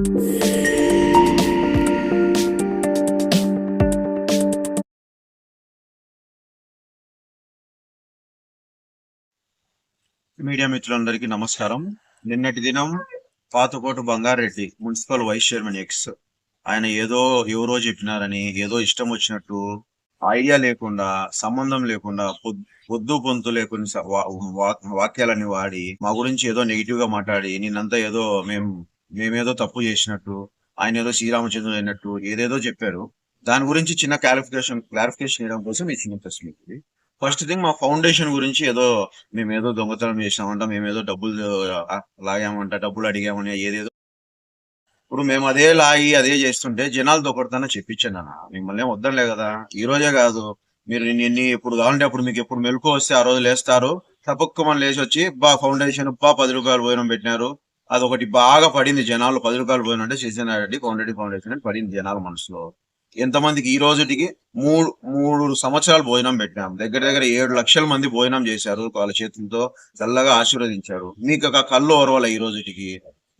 Media మిత్రులందరికీ నమస్కారం. నిన్నటి దినం Pathakota Bangareddy municipal vice chairman ex ఆయన ఎవరో చెప్పినారని ఏదో ఇష్టం వచ్చినట్టు ఐడియా లేకుండా సంబంధం లేకుండా పొద్దు పొంతు లేకుండా వాక్యాలని వాడి మా గురించి ఏదో నెగిటివ్ గా మాట్లాడి నిన్నంతా ఏదో మేమేదో తప్పు చేసినట్టు ఆయన ఏదో శ్రీరామచంద్రుడు అయినట్టు ఏదేదో చెప్పారు. దాని గురించి చిన్న క్లారిఫికేషన్ ఇవ్వడం కోసం ఈ చిన్న ప్రెస్ మీట్. ఫస్ట్ థింగ్, మా ఫౌండేషన్ గురించి మేమేదో దొంగతనం చేసామంట, మేమేదో డబ్బులు లాగామంట, డబ్బులు అడిగామని ఏదేదో. ఇప్పుడు మేము అదే లాగి అదే చేస్తుంటే జనాలు దొక్కడతానో చెప్పించండి అన్న. మిమ్మల్ని వద్దలే కదా, ఈ రోజే కాదు, మీరు నిన్ను ఎప్పుడు కావాలంటే అప్పుడు మీకు ఎప్పుడు మెలకు వస్తే ఆ రోజు లేస్తారు. తప్పక లేచి వచ్చి ఫౌండేషన్ 10 రూపాయలు భోజనం పెట్టినారు. అదొకటి బాగా పడింది జనాలు. 10 రూపాయలు భోజనం అంటే రెడ్డి ఫౌండేషన్ అని పడింది జనాల మనసులో. ఎంతమందికి ఈ రోజుటికి మూడు సంవత్సరాలు భోజనం పెట్టాం. దగ్గర 7 లక్షల మంది భోజనం చేశారు. వాళ్ళ చేతులతో చల్లగా ఆశీర్వదించారు. మీకు ఒక కళ్ళు ఓరవల ఈ రోజుటికి.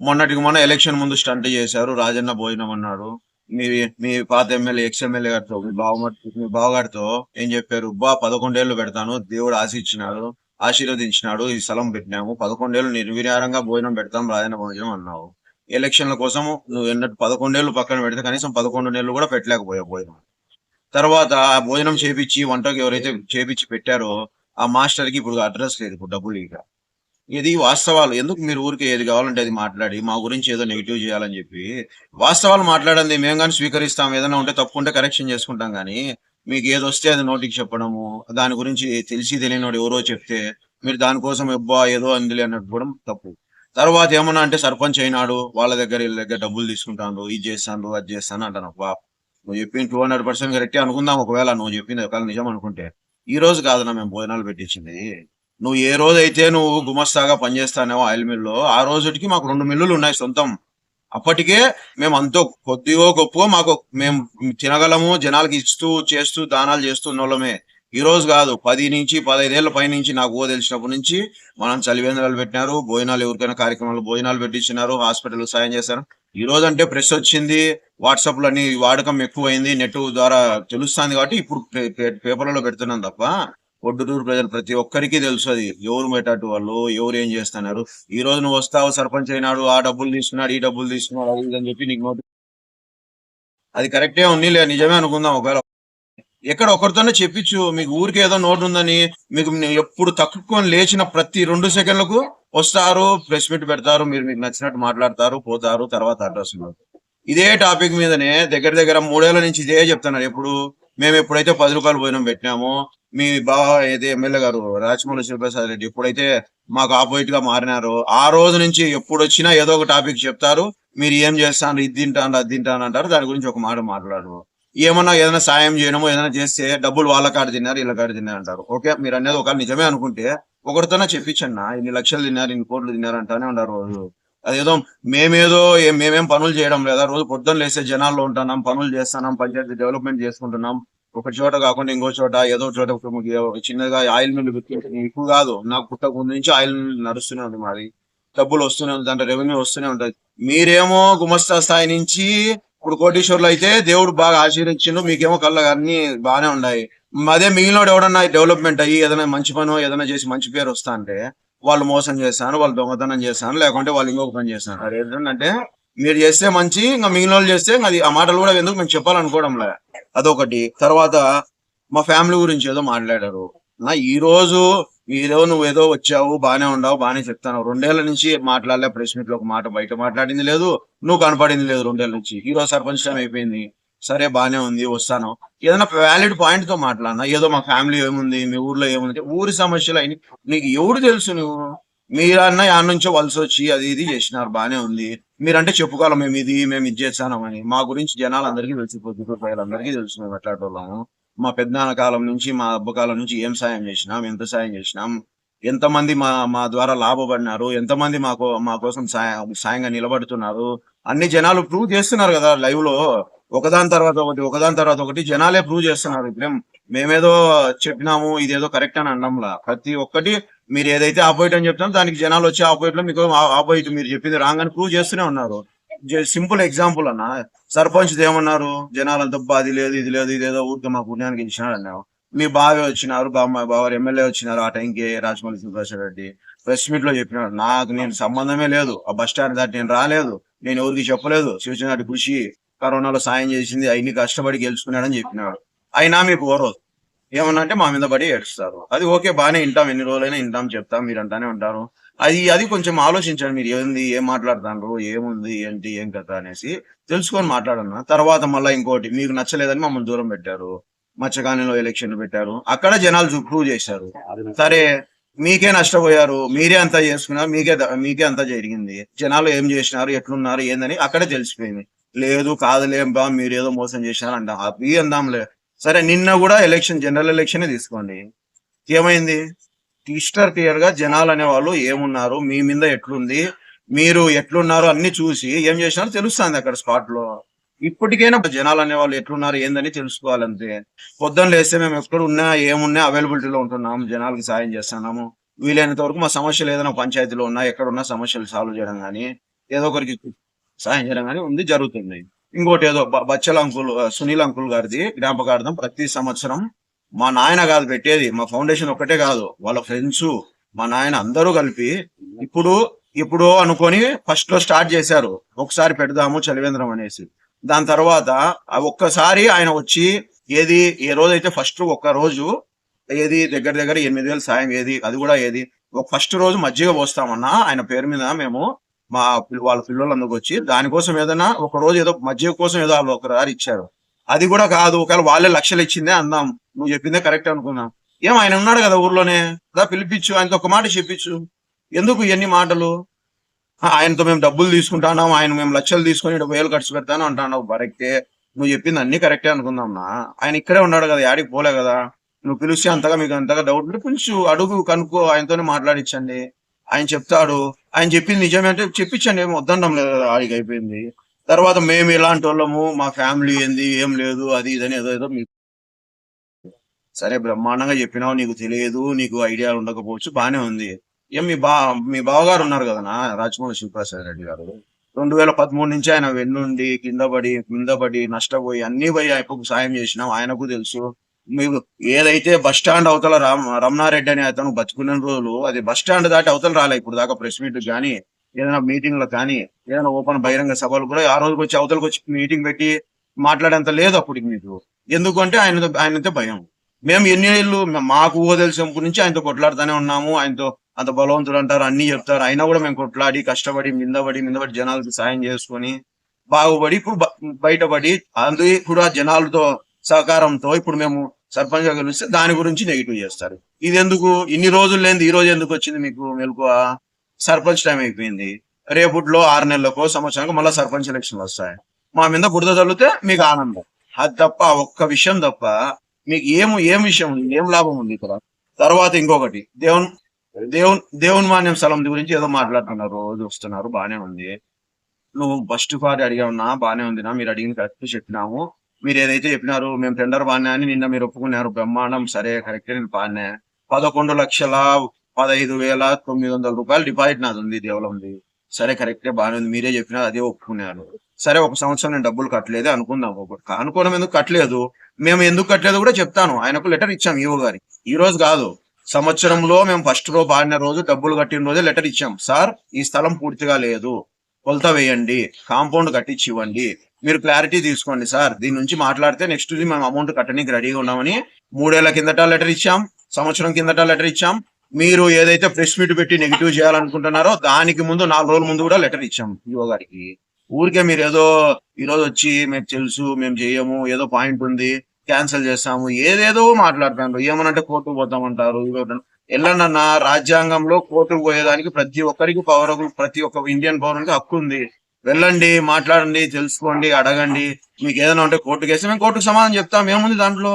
మొన్న ఎలక్షన్ ముందు స్టంట్ చేశారు. రాజన్న భోజనం అన్నాడు. మీ పాత ఎమ్మెల్యే ఎక్స్ఎమ్మెల్యే గారితో మీ బావగారితో ఏం చెప్పారు? 11 ఏళ్ళు పెడతాను, దేవుడు ఆశీర్వదించినాడు, ఈ స్థలం పెట్టినాము, 11 ఏళ్ళు నిర్విరారంగా భోజనం పెడతాం రాజన్న భోజనం అన్నావు. ఎలక్షన్ల కోసం నువ్వు ఎన్నట్టు 11 ఏళ్ళు పక్కన పెడితే కనీసం 11 నెలలు కూడా పెట్టలేకపోయావు. తర్వాత ఆ భోజనం చేపించి వంటకి ఎవరైతే చేపించి పెట్టారో ఆ మాస్టర్ కి ఇప్పుడు అడ్రస్ లేదు, ఇప్పుడు డబ్బులు ఇక. ఇది వాస్తవాలు. ఎందుకు మీరు ఊరికి ఏది కావాలంటే అది మాట్లాడి మా గురించి ఏదో నెగిటివ్ చేయాలని చెప్పి? వాస్తవాలు మాట్లాడండి, మేము కానీ స్వీకరిస్తాం. ఏదైనా ఉంటే తప్పు ఉంటే కరెక్షన్ చేసుకుంటాం. కానీ మీకు ఏది వస్తే అది నోటికి చెప్పడము, దాని గురించి తెలియనివాడు ఎవరో చెప్తే మీరు దానికోసం ఏదో అందిలే అన్నట్టు కూడా తప్పు. తర్వాత ఏమన్నా అంటే సర్పంచ్ అయినాడు, వాళ్ళ వీళ్ళ దగ్గర డబ్బులు తీసుకుంటాను, ఇది చేస్తాను అది చేస్తాను అంటాను. నువ్వు చెప్పింది 200% కరెక్టే అనుకుందాం. ఒకవేళ నువ్వు చెప్పింది ఒకవేళ నిజం అనుకుంటే, ఈ రోజు కాదన్నా మేము భోజనాలు పెట్టించింది. నువ్వు ఏ రోజైతే నువ్వు గుమస్తాగా పనిచేస్తానేవో ఆయిల్ మిల్లో, ఆ రోజుకి మాకు 2 మిల్లులు ఉన్నాయి సొంతం. అప్పటికే మేము అంతో కొద్దిగో గొప్ప మాకు మేము తినగలము, జనాలకి ఇస్తూ చేస్తూ దానాలు చేస్తున్న వాళ్ళమే. ఈ రోజు కాదు, 10 నుంచి 15 ఏళ్ల పై నుంచి నాకు తెలిసినప్పటి నుంచి మనం చలివేంద్రాలు పెట్టినారు, భోజనాలు ఎవరికైనా కార్యక్రమాలు భోజనాలు పెట్టించినారు, హాస్పిటల్ సాయం చేశారు. ఈ రోజు అంటే ప్రెస్ వచ్చింది, వాట్సాప్ లని వాడకం ఎక్కువైంది, నెట్ ద్వారా తెలుస్తుంది కాబట్టి ఇప్పుడు పేపర్లలో పెడుతున్నాం తప్ప ఒడ్డుటూరు ప్రజలు ప్రతి ఒక్కరికి తెలుసు అది ఎవరు పెట్టాటు వాళ్ళు ఎవరు ఏం చేస్తున్నారు. ఈ రోజు నువ్వు వస్తావు, సర్పంచ్ అయినాడు, ఆ డబ్బులు తీసుకున్నాడు, ఈ డబ్బులు తీసుకున్నాడు, అది అని చెప్పి నీకు నోటి అది కరెక్టే ఉంది లే, నిజమే అనుకుందాం. ఒకవేళ ఎక్కడ ఒకరితోనే చెప్పించు. మీకు ఊరికి ఏదో నోటు ఉందని మీకు ఎప్పుడు తక్కువ లేచిన ప్రతి 2 సెకండ్లకు వస్తారు, ప్రెస్ మీట్ పెడతారు, మీరు మీకు నచ్చినట్టు మాట్లాడతారు, పోతారు, తర్వాత అడ్రస్. ఇదే టాపిక్ మీదనే దగ్గర 3 ఏళ్ల నుంచి ఇదే చెప్తున్నారు. మేము ఎప్పుడైతే 10 రూపాయలు భోజనం పెట్టినామో, మీ బాగా ఏదో ఎమ్మెల్యే గారు రాజమౌళి శివప్రసాద్ రెడ్డి ఎప్పుడైతే మాకు ఆపోజిట్ గా మారినారో ఆ రోజు నుంచి ఎప్పుడు వచ్చినా ఏదో ఒక టాపిక్ చెప్తారు. మీరు ఏం చేస్తాను, ఇది తింటాను అది తింటాను అంటారు, దాని గురించి ఒక మాట మాట్లాడరు. ఏదైనా సాయం చేయడమో ఏదైనా చేస్తే డబ్బులు వాళ్ళ కాడ తిన్నారు, వీళ్ళ కాడ తిన్నారు అంటారు. ఓకే, మీరు అనేది ఒక నిజమే అనుకుంటే ఒకరితోనే చెప్పించన్నా, ఇన్ని లక్షలు తిన్నారు, ఇన్ని కోట్లు తిన్నారు అంటానే ఉన్నారు రోజు. అదేదో మేమేం పనులు చేయడం లేదా? రోజు పొద్దున్న లేస్తే జనాల్లో ఉంటున్నాం, పనులు చేస్తున్నాం, పంచాయతీ డెవలప్మెంట్ చేసుకుంటున్నాం. ఒక చోట కాకుండా ఇంకో చోట ఏదో చోట చిన్నగా ఆయిల్ మిల్లు ఎక్కువ కాదు, నాకు పుట్టక ముందు నుంచి ఆయిల్ మిల్లు నడుస్తూనే ఉంది. మాది డబ్బులు వస్తూనే ఉంది, దాంట్లో రెవెన్యూ వస్తూనే ఉంటది. మీరేమో గుమస్తా స్థాయి నుంచి ఇప్పుడు కోటీశ్వర్లు అయితే దేవుడు బాగా ఆశీర్వదించిండు, మీకేమో కళ్ళ అన్ని బాగానే ఉన్నాయి. అదే మిగిలినోడు ఎవడన్నా డెవలప్మెంట్ అయ్యి ఏదైనా మంచి పనో ఏదైనా చేసి మంచి పేరు వస్తా అంటే వాళ్ళు మోసం చేస్తాను, వాళ్ళు దొంగతనం చేస్తాను, లేకుంటే వాళ్ళు ఇంకొక పని చేస్తాను. అది ఏంటంటే మీరు చేస్తే మంచి, ఇంకా మిగిలిన వాళ్ళు చేస్తే అది ఆ మాటలు కూడా ఎందుకు మేము చెప్పాలనుకోవడంలే. అదొకటి. తర్వాత మా ఫ్యామిలీ గురించి ఏదో మాట్లాడారు. ఈ రోజు నువ్వు ఏదో వచ్చావు, బానే ఉండవు, బానే చెప్తాను. 2 ఏళ్ల నుంచి మాట్లాడలే, ప్రెస్ మీట్ లో ఒక మాట బయట మాట్లాడింది లేదు, నువ్వు కనపడింది లేదు 2 ఏళ్ల నుంచి. ఈ రోజు సర్పంచ్ టైం అయిపోయింది, సరే బానే ఉంది, వస్తాను. ఏదైనా వ్యాలిడ్ పాయింట్ తో మాట్లాడినా, ఏదో మా ఫ్యామిలీ ఏముంది, మీ ఊర్లో ఏముంది, ఊరి సమస్యలు అయిన నీకు ఎవరు తెలుసు? నువ్వు మీరన్నా యాడ్ నుంచో వలస వచ్చి అది ఇది చేసినారు, బానే ఉంది. మీరంటే చెప్పుకోవాలి, మేము ఇది చేస్తామని. మా గురించి జనాలందరికీ తెలిసిపోతుంది, ప్రజలందరికీ తెలుసు మేము ఎట్లాంటి వాళ్ళము. మా పెద్దనాన్న కాలం నుంచి మా అబ్బ కాలం నుంచి ఏం సాయం చేసినాం, ఎంత సాయం చేసినాం, ఎంతమంది మా ద్వారా లాభపడినారు, ఎంతమంది మా కోసం సాయంగా నిలబడుతున్నారు, అన్ని జనాలు ప్రూవ్ చేస్తున్నారు కదా లైవ్ లో. ఒకదాని తర్వాత ఒకటి జనాలే ప్రూవ్ చేస్తున్నారు. ఇప్పుడేం మేమేదో చెప్పినాము ఇదేదో కరెక్ట్ అని అనడంలా. ప్రతి ఒక్కటి మీరు ఏదైతే ఆపోజిట్ అని చెప్తారో దానికి జనాలు వచ్చి ఆపోజిట్ లో మీకు ఆపోజిట్ మీరు చెప్పింది రాంగ్ అని ప్రూవ్ చేస్తూనే ఉన్నారు. సింపుల్ ఎగ్జాంపుల్ అన్న. సర్పంచ్ ఏమన్నారు, జనాలంతా అది లేదు ఇది లేదు ఇదేదో ఊరికే మా పుణ్యానికి ఇచ్చినాడు అన్నావు. మీ బావే వచ్చినారు, మా బావ ఎమ్మెల్యే వచ్చినారు ఆ టైంకి, రాజమౌళి సుభాష్ రెడ్డి ప్రెస్ మీట్ లో చెప్పినాడు, నాకు నేను సంబంధమే లేదు, ఆ బస్ స్టాండ్ దాటి నేను రాలేదు, నేను ఎవరికి చెప్పలేదు, శివచంద్ర కృషి కరోనాలో సాయం చేసింది, అయిన్ని కష్టపడి గెలుచుకున్నాడని చెప్పినాడు. అయినా మీకు ఓరదు. ఏమన్నా అంటే మా మీద పడి ఏడుస్తారు. అది ఓకే, బాగానే వింటాం, ఎన్ని రోజులైనా వింటాం, చెప్తాం, మీరు అంటానే ఉంటారు. అది అది కొంచెం ఆలోచించండి, మీరు ఏంది ఏం మాట్లాడుతాండ్రు, ఏముంది ఏంటి ఏం కథ అనేసి తెలుసుకొని మాట్లాడన్నా. తర్వాత మళ్ళీ ఇంకోటి, మీకు నచ్చలేదని మమ్మల్ని దూరం పెట్టారు, మత్స్యకాలంలో ఎలక్షన్లు పెట్టారు, అక్కడ జనాలు ప్రూవ్ చేశారు. సరే, మీకే నష్టపోయారు, మీరే అంతా చేసుకున్నారు, మీకే అంతా జరిగింది, జనాలు ఏం చేసినారు ఎట్లున్నారు ఏందని అక్కడే తెలిసిపోయింది. లేదు కాదులేం బా, మీరు ఏదో మోసం చేసినారు అంటాం, అవి అందాంలే. సరే, నిన్న కూడా జనరల్ ఎలక్షన్ తీసుకోండి, ఏమైంది? క్లియర్ గా జనాలు అనేవాళ్ళు ఏమున్నారు, మీ మీద ఎట్లుంది, మీరు ఎట్లున్నారు అన్ని చూసి ఏం చేసినారో తెలుస్తుంది అక్కడ స్పాట్ లో. ఇప్పటికైనా జనాలు అనేవాళ్ళు ఎట్లున్నారు ఏందని తెలుసుకోవాలంతే. పొద్దున్న లేస్తే మేము ఎక్కడ ఉన్నా ఏమున్నా అవైలబిలిటీలో ఉంటున్నాము, జనాలకి సాయం చేస్తున్నాము. వీలైనంత వరకు మా సమస్యలు ఏదైనా పంచాయతీలో ఉన్నా ఎక్కడున్నా సమస్యలు సాల్వ్ చేయడం కానీ, ఏదో ఒకరికి సాయం చేయడం కానీ ఉంది, జరుగుతుంది. ఇంకోటి ఏదో బచ్చల అంకుల్, సునీల్ అంకుల్ గారిది జ్ఞాపకార్థం ప్రతి సంవత్సరం మా నాయన కాదు పెట్టేది, మా ఫౌండేషన్ ఒక్కటే కాదు, వాళ్ళ ఫ్రెండ్స్, మా నాయన అందరూ కలిపి ఇప్పుడు ఇప్పుడు అనుకొని ఫస్ట్ లో స్టార్ట్ చేశారు, ఒకసారి పెడదాము చలివేంద్రం అనేసి. దాని తర్వాత ఒక్కసారి ఆయన వచ్చి ఏది ఏ రోజైతే ఫస్ట్ ఒక్క రోజు ఏది దగ్గర దగ్గర 8,000 సాయం, ఏది అది కూడా ఏది ఒక ఫస్ట్ రోజు మజ్జిగ పోస్తామన్నా ఆయన పేరు మీద మేము మా వాళ్ళ పిల్లలందరికి వచ్చి దానికోసం ఏదైనా ఒక రోజు ఏదో మజ్జిగ కోసం ఏదో వాళ్ళు ఒకసారి ఇచ్చారు. అది కూడా కాదు, ఒకవేళ వాళ్ళే లక్షలు ఇచ్చిందే అందాం, నువ్వు చెప్పిందే కరెక్ట్ అనుకున్నా. ఏం ఆయన ఉన్నాడు కదా ఊర్లోనే, దా పిలిపించు, ఆయనతో ఒక మాట చెప్పించు, ఎందుకు ఎన్ని మాటలు? ఆయనతో మేము డబ్బులు తీసుకుంటాను, ఆయన మేము లక్షలు తీసుకొని 1,000 ఖర్చు పెడతాను అంటాను, కరెక్టే, నువ్వు చెప్పింది అన్ని కరెక్టే అనుకుందాంనా. ఆయన ఇక్కడే ఉన్నాడు కదా, యాడికి పోలే కదా. నువ్వు పిలిస్తే అంతగా మీకు అంతగా డౌట్ ఉంటే కొంచెం అడుగు, కనుక్కో, ఆయనతోనే మాట్లాడించండి, ఆయన చెప్తాడు. ఆయన చెప్పింది నిజమే అంటే చెప్పించండి, ఏమి వద్దండం లేదు కదా, ఆడికి అయిపోయింది. తర్వాత మేము ఇలాంటి వాళ్ళము, మా ఫ్యామిలీ ఏంది ఏం లేదు అది ఇదని ఏదో ఏదో మీకు సరే బ్రహ్మాండంగా చెప్పినావు, నీకు తెలియదు, నీకు ఐడియా ఉండకపోవచ్చు, బానే ఉంది. ఏం మీ బావగారు ఉన్నారు కదా రాజమౌళి శివప్రసాద్ రెడ్డి గారు, 2013 నుంచి ఆయన వెన్నుండి కింద పడి నష్టపోయి అన్ని పోయి ఆయనకు సాయం చేసినాం, ఆయనకు తెలుసు. మీకు ఏదైతే బస్ స్టాండ్ అవతల రమణారెడ్డి అనే అతను బతుకున్న రోజులు అది బస్ స్టాండ్ దాటి అవతల రాలే, ఇప్పుడు దాకా ప్రెస్ మీట్ కానీ ఏదైనా మీటింగ్లు కానీ ఏదైనా ఓపెన్ బహిరంగ సభలు కూడా ఆ రోజుకి వచ్చి అవతలకు వచ్చి మీటింగ్ పెట్టి మాట్లాడేంత లేదు అప్పటికి మీకు. ఎందుకంటే ఆయనతో భయం. మేము ఎన్ని ఏళ్ళు మాకు తెలిసినప్పటి నుంచి ఆయనతో కొట్లాడుతూనే ఉన్నాము, ఆయనతో అంత బలవంతుడు అంటారు, అన్ని చెప్తారు, అయినా కూడా మేము కొట్లాడి కష్టపడి మిందపడి జనాలకి సాయం చేసుకొని బాగుపడి ఇప్పుడు బయటపడి అందుకే కూడా జనాలతో సహకారంతో ఇప్పుడు మేము సర్పంచ్ గా గెలిస్తే దాని గురించి నెగిటివ్ చేస్తారు. ఇది ఎందుకు ఇన్ని రోజులు లేని ఈ రోజు ఎందుకు వచ్చింది మీకు మెలకువ? సర్పంచ్ టైం అయిపోయింది, రేపుట్లో 6 నెలలకో సంవత్సరానికి మళ్ళీ సర్పంచ్ ఎలక్షన్లు వస్తాయి, మా మీద బురద చల్లితే మీకు ఆనందం. అది తప్ప ఒక్క విషయం తప్ప మీకు ఏం విషయం ఉంది, ఏం లాభం ఉంది ఇక్కడ? తర్వాత ఇంకొకటి, దేవుని మాన్యం స్థలం గురించి ఏదో మాట్లాడుతున్నారు, రోజు వస్తున్నారు, బానే ఉంది. నువ్వు ఫస్ట్ పార్టీ అడిగావున్నా, బానే ఉంది నా, మీరు అడిగిన కరెక్ట్ చెప్పినాము, మీరు ఏదైతే చెప్పినారు మేము టెండర్ బానే అని నిన్న మీరు ఒప్పుకున్నారు, బ్రహ్మాండం, సరే కరెక్టే, నేను బానే 11,15,900 రూపాయలు డిపాజిట్ నాది ఉంది, దేవుల ఉంది, సరే కరెక్టే బానే ఉంది, మీరే చెప్పినారు, అదే ఒప్పుకున్నారు. సరే, ఒక సంవత్సరం నేను డబ్బులు కట్టలేదు అనుకుందాం, అనుకోవడం ఎందుకు కట్టలేదు, మేము ఎందుకు కట్టలేదు కూడా చెప్తాను. ఆయనకు లెటర్ ఇచ్చాం ఈవో గారికి, ఈ రోజు కాదు, సంవత్సరంలో మేము ఫస్ట్ రో బాడిన రోజు డబ్బులు కట్టిన రోజే లెటర్ ఇచ్చాం, సార్ ఈ స్థలం పూర్తిగా లేదు, కొలత వేయండి, కాంపౌండ్ కట్టించి ఇవ్వండి, మీరు క్లారిటీ తీసుకోండి సార్, దీని నుంచి మాట్లాడితే నెక్స్ట్ మేము అమౌంట్ కట్టడానికి రెడీగా ఉన్నామని 3 ఏళ్ల కిందట లెటర్ ఇచ్చాం, సంవత్సరం కిందట లెటర్ ఇచ్చాం. మీరు ఏదైతే ప్రెస్ మీట్ పెట్టి నెగిటివ్ చేయాలనుకుంటున్నారో దానికి ముందు 4 రోజుల ముందు కూడా లెటర్ ఇచ్చాం ఈవో గారికి. ఊరికే మీరు ఏదో ఈ రోజు వచ్చి మేము తెలుసు మేము చేయము, ఏదో పాయింట్ ఉంది క్యాన్సిల్ చేస్తాము, ఏదేదో మాట్లాడుతున్నారు, ఏమనంటే కోర్టుకు పోతామంటారు. ఎల్లనన్న రాజ్యాంగంలో కోర్టుకు పోయేదానికి ప్రతి ఒక్కరికి ప్రతి ఒక్క ఇండియన్ పౌరునికి హక్కు ఉంది. వెళ్ళండి, మాట్లాడండి, తెలుసుకోండి, అడగండి, మీకు ఏదైనా ఉంటే కోర్టుకు వేస్తే మేము కోర్టుకు సమాధానం చెప్తాం, ఏముంది దాంట్లో.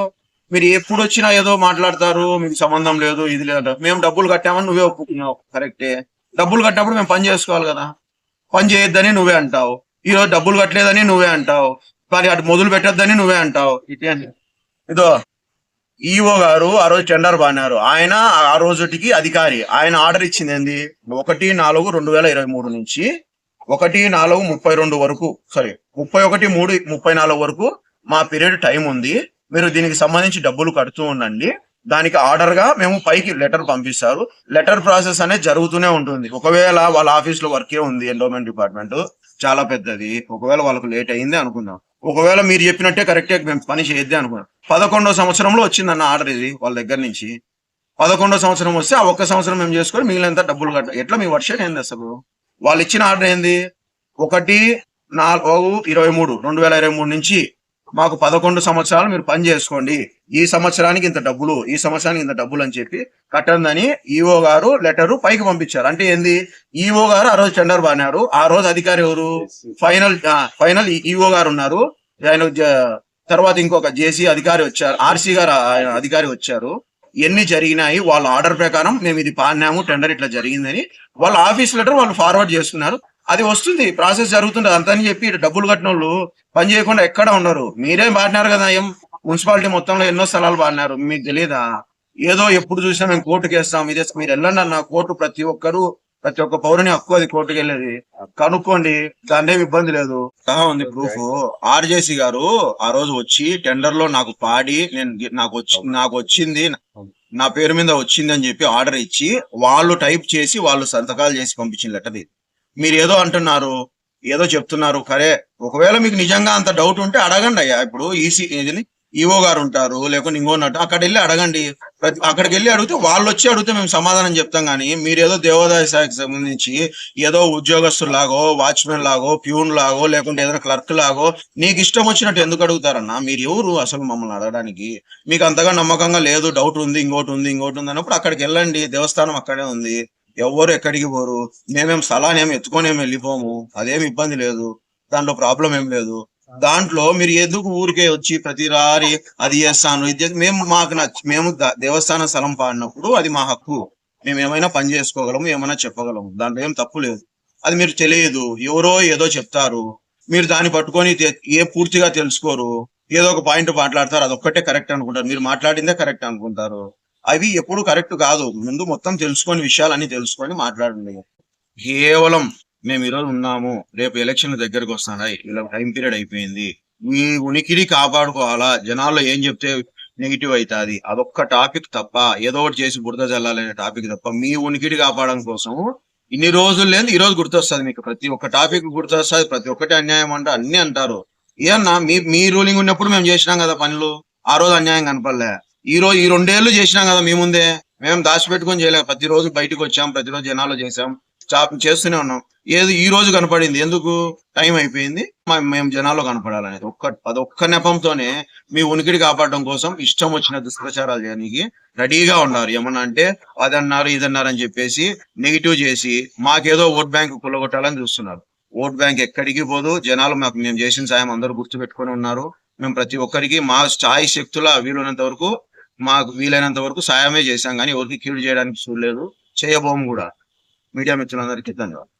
మీరు ఎప్పుడు వచ్చినా ఏదో మాట్లాడతారు, మీకు సంబంధం లేదు ఇది లేదు, మేము డబ్బులు కట్టామని నువ్వే ఒప్పుకున్నావు, కరెక్టే, డబ్బులు కట్టినప్పుడు మేము పని చేసుకోవాలి కదా, పని చేయొద్దని నువ్వే అంటావు, ఈ రోజు డబ్బులు కట్టలేదని నువ్వే అంటావు, కానీ అటు మొదలు పెట్టొద్దని నువ్వే అంటావు. ఇదో ఈఓ గారు ఆ రోజు టెండర్ బాన్నారు, ఆయన ఆ రోజుటికి అధికారి, ఆయన ఆర్డర్ ఇచ్చింది ఏంది 1/4/2023 నుంచి 1/4/32 వరకు, సారీ 31/3/34 వరకు మా పీరియడ్ టైం ఉంది. మీరు దీనికి సంబంధించి డబ్బులు కడుతూ ఉండండి. దానికి ఆర్డర్ గా మేము పైకి లెటర్ పంపిస్తారు. లెటర్ ప్రాసెస్ అనేది జరుగుతూనే ఉంటుంది. ఒకవేళ వాళ్ళ ఆఫీస్ లో వర్కే ఉంది, ఎండోమెంట్ డిపార్ట్మెంట్ చాలా పెద్దది, ఒకవేళ వాళ్ళకు లేట్ అయింది అనుకుందాం, ఒకవేళ మీరు చెప్పినట్టే కరెక్టే మేము పని చేయొద్దే అనుకున్నాం, 11వ సంవత్సరంలో వచ్చిందన్న ఆర్డర్ ఇది వాళ్ళ దగ్గర నుంచి. 11వ సంవత్సరం వస్తే ఆ ఒక్క సంవత్సరం మేము చేసుకొని మిగిలినంత డబ్బులు కట్ట, ఎట్లా మీ వర్షం ఏంది అసలు? వాళ్ళు ఇచ్చిన ఆర్డర్ ఏంది? 1/4/23/2023 నుంచి మాకు 11 సంవత్సరాలు మీరు పని చేసుకోండి, ఈ సంవత్సరానికి ఇంత డబ్బులు, ఈ సంవత్సరానికి ఇంత డబ్బులు అని చెప్పి కట్టందని ఈఓ గారు లెటర్ పైకి పంపించారు. అంటే ఏంది? ఈఓ గారు ఆ రోజు టెండర్ బానారు. ఆ రోజు అధికారి ఎవరు? ఫైనల్ ఈఓ గారు ఉన్నారు. ఆయన తర్వాత ఇంకొక జేసీ అధికారి వచ్చారు, ఆర్సీ గారు అధికారి వచ్చారు. ఎన్ని జరిగినాయి వాళ్ళ ఆర్డర్ ప్రకారం మేము ఇది పాడినాము, టెండర్ ఇట్లా జరిగిందని వాళ్ళ ఆఫీస్ లెటర్ వాళ్ళు ఫార్వర్డ్ చేస్తున్నారు. అది వస్తుంది, ప్రాసెస్ జరుగుతుంది. అంతని చెప్పి డబ్బులు కట్టిన వాళ్ళు పని చేయకుండా ఎక్కడ ఉండరు. మీరేం పాడినారు కదా, మున్సిపాలిటీ మొత్తంలో ఎన్నో స్థలాలు పాడినారు, మీకు తెలియదా? ఏదో ఎప్పుడు చూసినా మేము కోర్టుకు వేస్తాం, ఇదే మీరు వెళ్ళండి అన్న కోర్టు, ప్రతి ఒక్క పౌరుని హక్కు అది కోర్టుకు వెళ్ళేది. కనుక్కోండి, దాని ఏమి ఇబ్బంది లేదు. ఉంది ప్రూఫ్. ఆర్జేసీ గారు ఆ రోజు వచ్చి టెండర్ లో నాకు పాడి నాకు వచ్చింది, నా పేరు మీద వచ్చింది అని చెప్పి ఆర్డర్ ఇచ్చి వాళ్ళు టైప్ చేసి వాళ్ళు సంతకాలు చేసి పంపించిన లెటర్ ఇది. మీరు ఏదో అంటున్నారు, ఏదో చెప్తున్నారు. కరే, ఒకవేళ మీకు నిజంగా అంత డౌట్ ఉంటే అడగండి అయ్యా. ఇప్పుడు ఈఓ గారు ఉంటారు, లేకుంటే ఇంకోన్నట్టు అక్కడ వెళ్ళి అడగండి. అక్కడికి వెళ్ళి అడిగితే వాళ్ళు వచ్చి అడిగితే మేము సమాధానం చెప్తాం. కానీ మీరు ఏదో దేవాదాయ శాఖకి సంబంధించి ఏదో ఉద్యోగస్తులు లాగో, వాచ్మెన్ లాగో, ప్యూన్ లాగో, లేకుంటే ఏదైనా క్లర్క్ లాగో నీకు ఇష్టం వచ్చినట్టు ఎందుకు అడుగుతారన్నా? మీరు ఎవరు అసలు మమ్మల్ని అడగడానికి? మీకు అంతగా నమ్మకంగా లేదు, డౌట్ ఉంది, ఇంకోటి ఉంది అన్నప్పుడు అక్కడికి వెళ్ళండి. దేవస్థానం అక్కడే ఉంది, ఎవ్వరు ఎక్కడికి పోరు. మేమేం స్థలాన్ని ఏమి ఎత్తుకొని వెళ్ళిపోము, అదేమి ఇబ్బంది లేదు, దాంట్లో ప్రాబ్లం ఏం లేదు. దాంట్లో మీరు ఎందుకు ఊరికే వచ్చి ప్రతిసారి అది చేస్తాను ఇది మేము దేవస్థాన స్థలం పాడినప్పుడు అది మా హక్కు, మేము ఏమైనా పని చేసుకోగలము, ఏమైనా చెప్పగలము, దాంట్లో ఏం తప్పు లేదు. అది మీరు తెలియదు, ఎవరో ఏదో చెప్తారు, మీరు దాన్ని పట్టుకొని పూర్తిగా తెలుసుకోరు, ఏదో ఒక పాయింట్ మాట్లాడతారు, అదొక్కటే కరెక్ట్ అనుకుంటారు, మీరు మాట్లాడిందే కరెక్ట్ అనుకుంటారు. అవి ఎప్పుడు కరెక్ట్ కాదు. ముందు మొత్తం తెలుసుకొని, విషయాలన్నీ తెలుసుకొని మాట్లాడండి. కేవలం మేము ఈరోజు ఉన్నాము, రేపు ఎలక్షన్లు దగ్గరకు వస్తున్నాయి, ఇలా టైం పీరియడ్ అయిపోయింది, మీ ఉనికిని కాపాడుకోవాలా, జనాల్లో ఏం చెప్తే నెగిటివ్ అవుతుంది, అదొక్క టాపిక్ తప్ప, ఏదో ఒకటి చేసి బురద జల్లాలనే టాపిక్ తప్ప, మీ ఉనికిని కాపాడడం కోసం ఇన్ని రోజులు లేదు, ఈ రోజు గుర్తొస్తుంది మీకు. ప్రతి ఒక్క టాపిక్ గుర్తొస్తుంది, ప్రతి ఒక్కటి అన్యాయం అంటే అన్ని అంటారు. ఏమన్నా మీ రూలింగ్ ఉన్నప్పుడు మేము చేసినాం కదా పనులు, ఆ రోజు అన్యాయం కనపడలే. ఈ 2 ఏళ్ళు చేసినాం కదా మీ ముందే, మేము దాచిపెట్టుకొని చేయలేక ప్రతిరోజు బయటకు వచ్చాం, ప్రతిరోజు జనాలు చేసాం, చేస్తూనే ఉన్నాం. ఏది ఈ రోజు కనపడింది, ఎందుకు? టైం అయిపోయింది, మేము జనాల్లో కనపడాలనేది అదొక్క నెపంతోనే మీ ఉనికిడి కాపాడడం కోసం ఇష్టం వచ్చిన దుష్ప్రచారాలు చేయడానికి రెడీగా ఉన్నారు. ఏమన్నా అంటే అదన్నారు ఇదన్నారు అని చెప్పేసి నెగిటివ్ చేసి మాకేదో ఓట్ బ్యాంక్ కుల్లగొట్టాలని చూస్తున్నారు. ఓట్ బ్యాంక్ ఎక్కడికి పోదు. జనాలు మేము చేసిన సాయం అందరూ గుర్తు పెట్టుకొని ఉన్నారు. మేము ప్రతి ఒక్కరికి మా స్థాయి శక్తుల మాకు వీలైనంత వరకు సాయమే చేశాం, కానీ ఎవరికి కీడు చేయడానికి చూడలేదు, చేయబోము కూడా. మీడియా మిత్రులందరికీ ధన్యవాదాలు.